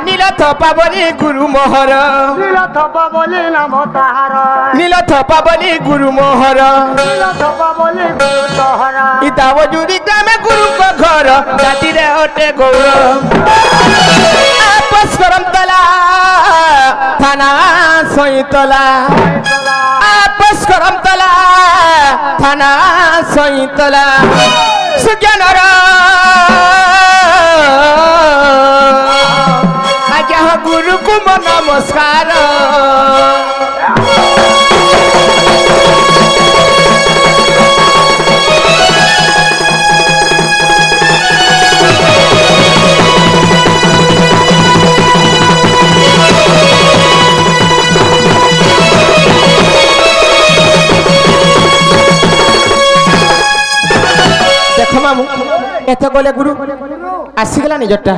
নীল থপা বলি গুরু মোহর নীল থপা বলি নাম তাহার নীল থপা বলি গুরু মোহর নীল থপা বলি গুরু তহর ইতাব জুড়ি গ্রামে গুরুଙ୍କ ঘর জাতিরে অটে গৌর আপস করম তলা থানা সইতলা আপস করম তলা থানা সইতলা সুজ্ঞানর আজ্ঞা গুরুକୁ ମୋ ନମସ୍କାର দেখো মামু এত গলে গুরু আসিগলা নিজরটা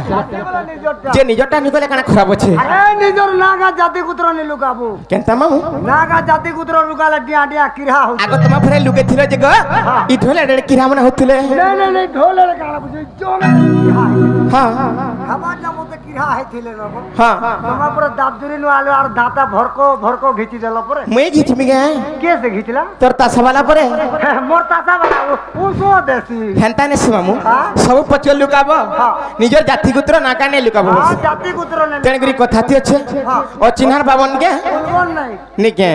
যে নিজরটা নিগলে কানা খারাপ আছে আরে নিজর নাগা জাতি কুত্র নি লুকাবো কেনতা মামু নাগা জাতি কুত্র লুকালে ডিয়া ডিয়া কিরা হউ আগ তোমা ফরে লুকে থিলে যে গ ই ঢোলে রে কিরা মনে হতুলে নে ঢোলে কানা বুঝি জোরে হ্যাঁ খাবার না মতে কিরা হইতিলে নব হ্যাঁ তোমা পুরো দাবদুরি নো আলো আর দাঁতা ভরকো ঘিচি দেল পরে মই ঘিচমি গে কেসে ঘিচলা তোর তাসাবালা পরে মোর তাসা বালা ও সো দেসি হেনতা নে মামু সব পচল লুকাব নিজর জাতি গোত্র না কানে লুকাব জাতি কুত্র নে তেণগরি কথাতি আছে ও চিহ্নার বাবন কে বলবন নাই নিকে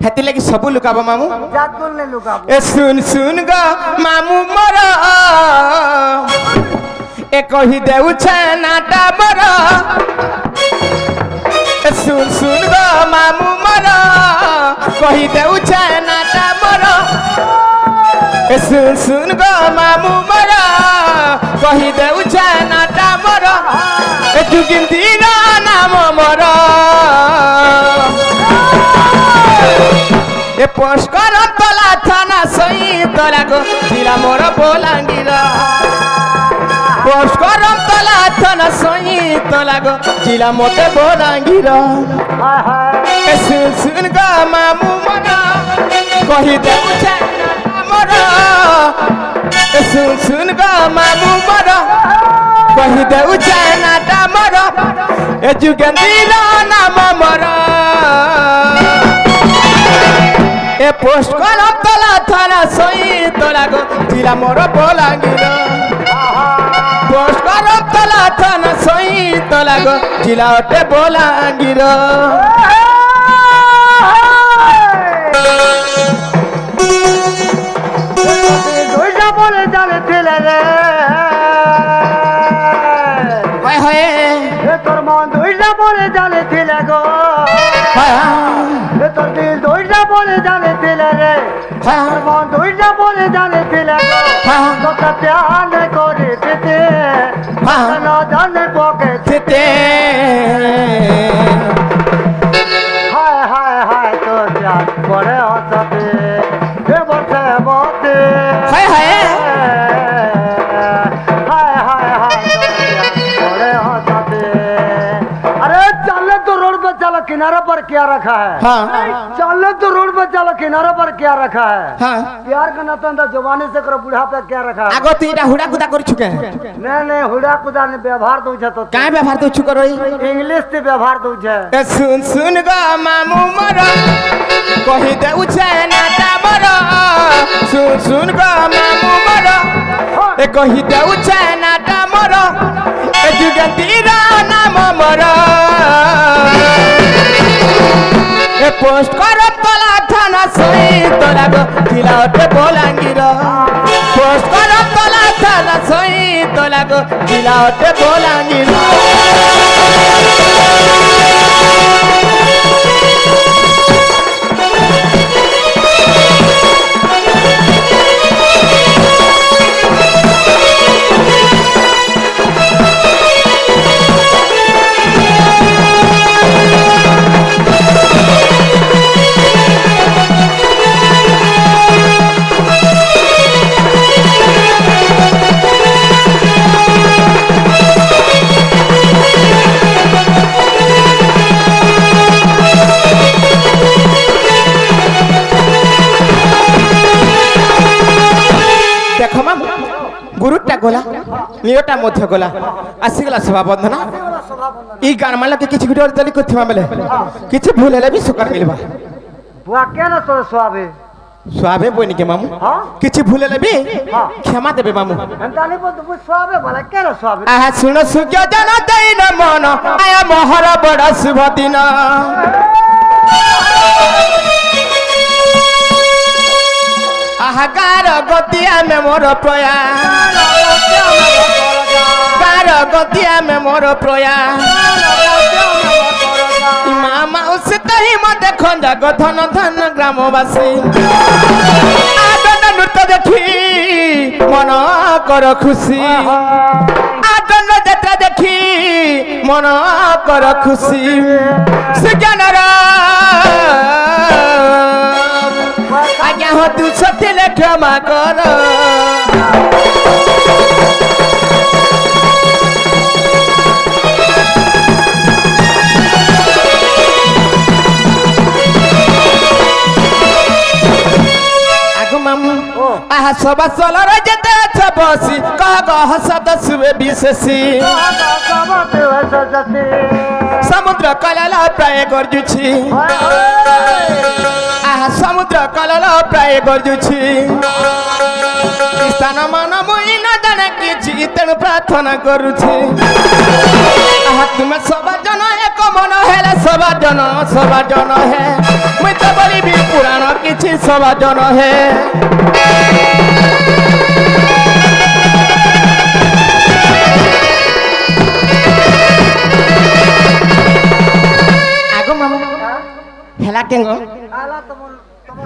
হেতি লাগি সব লুকাব মামু জাত বললে লুকাবো এ শুন গ মামু মর এ কহি দেউছে নাটা মর এ শুন গ মামু মর কহি দেউছে নাটা মর এ শুন গ মামু মর কহি দেউছে নাটা মর এ যুগিন্দির নাম মর এ পুষ্কর তলা থানা সই তলা গো জিলা মোর বলাঙ্গীর পুষ্কর তলা থানা সই তলা গো জিলা মোতে বলাঙ্গীর এ শুন গ মামু মন কহি দেউছে মোর এ শুন গ মামু মন কহি দেউছে নাটা মোর এ যুগেন্দ্র নাম মোর এ পোস্ট কলম তলা থানা সই তোলা গো জিলা মোর বলাঙ্গীর পোস্ট কলম তলা থানা সই তোলা গো জিলা অটে বলাঙ্গীর দুইটা বলে জানে ছিলে রে হয় হয় এ তোর মন দুইটা বলে জানে ছিলে গো হয় এ তোর দিল দুইটা বলে জানে ছিলে রে তোর মন দুইটা বলে জানে ছিলে গো তোকে প্যার করে দিতে না জানে পকে থিতে হায় হায় হায় তোর প্যার করে হসাতে এ বসে বসে হয় হয় हाय हाय हाय बड़े हंसाते अरे चले तो रोड पे चलो किनारे पर क्या रखा है हाँ चले तो रोड पे चलो किनारे पर क्या रखा है हाँ प्यार का नाता जवानी से करो बुढ़ा पे क्या रखा है আগো তুই এটা হুড়া কুদা করি ছুকে नहीं नहीं हुड़ा कुदा ने व्यवहार दो तो কাই ব্যবহার তো ছুক রই इंग्लिश से व्यवहार दो এ শুন গ মামু মর কহি দেউছে নাটা মর শুন গ মামু মর এ কহি দেউছে নাটা মর এ যুগেন্দ্র নাম মর এ পোস্ট কর তলা থানা সই তোলা গো জিলা অটে বলাঙ্গীর পোস্ট কর তলা থানা সই তোলা গো জিলা অটে বলাঙ্গীর গলা নিয়টা মধ্যে গলা আসিগলা সভা বন্ধনা ই গান মানলে কিছু ভিডিও তলি করথিবা বেলে কিছু ভুল হেলে বি সুকার মিলবা বুয়া কেন তোর সোয়াবে সোয়াবে বইনি কে মামু কিছু ভুল হেলে বি ক্ষমা দেবে মামু তাহলে তুই সোয়াবে বলে কেন সোয়াবে আহা শুন সুজ্ঞ জান দেই না মন আয়া মহর বড় শুভ দিন আহাকার গতি আমি মোর প্রয়া কার গতি আমি মোর প্রয়া মা মাউসী তাহি মতে খঞ্জা গধন ধন গ্রামবাসী আদন নৃত্য দেখি মন কর খুশি আদন যাত্রা দেখি মন কর খুশি সে জ্ঞানর আজ্ঞা হতু সত্যিলে ক্ষমা কর আহা সবা চলর যেতে আছে বসি কহ গহ শব্দ শুভে বিশেষী সমুদ্র কলাল প্রায় গর্জুছি আহা সমুদ্র কলাল প্রায় গর্জুছি স্থান মান মুই না জানে কিছু তেণু প্রার্থনা করুছি আহা তুমি সবা জন এক মন হেলে সবা জন হে মুই তো বলিবি পুরাণ কিছু সবা জন হে আগো মামু হেলা কেঙ্গ আলা তোমার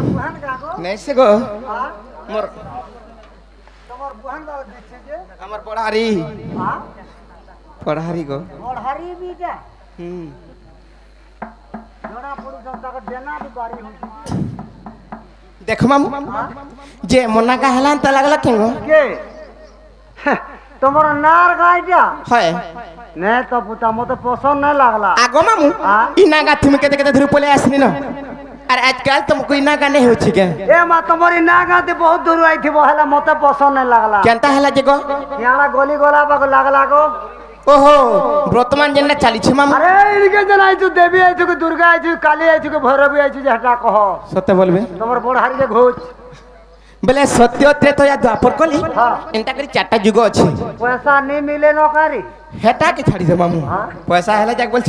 বুহান কাগো নেছে গো মোর তোমার বুহান দাও দিছে যে আমার পড়ারি হ্যাঁ পড়ারি গো পড়হারি বিটা হুম জোড়া পড়ি সব দেনা বি বাড়ি হইছে দেখো মামু যে মনাকা হেলান তা লাগলা কেঙ্গ কে তোমার নার গাইটা হয় নে তো পুতা মতে পছন্দ না লাগলা আগো মামু ইনাগা তুমি কেতে কেতে ধরে পলে আসনি না আর আজকাল तुमको ইনাগা নেই হচ্ছে কে এ মা তোমার না গাতে বহুত দূর আইথিব হেলা মতে পছন্দ না লাগলা কেনতা হেলা যে গো ইয়াড়া গলি গলা বাগ লাগলা গো ওহো বর্তমান যেটা চালিছে মামু আরে ইনকে জানাইছু দেবী আইছু কি দুর্গা আইছু কালী আইছু কি ভৈরবী আইছু যে হেটা কহ সত্য বলবে তোমার বড় হারিয়ে ঘোষ বলে সত্য ত্রেতয়া দ্বাপর কলি এন্টা করে চারটা যুগ আছে পয়সা নি মিলে নকারি হেটা কি ছাড়ি দে মামু পয়সা হেলা যাক বল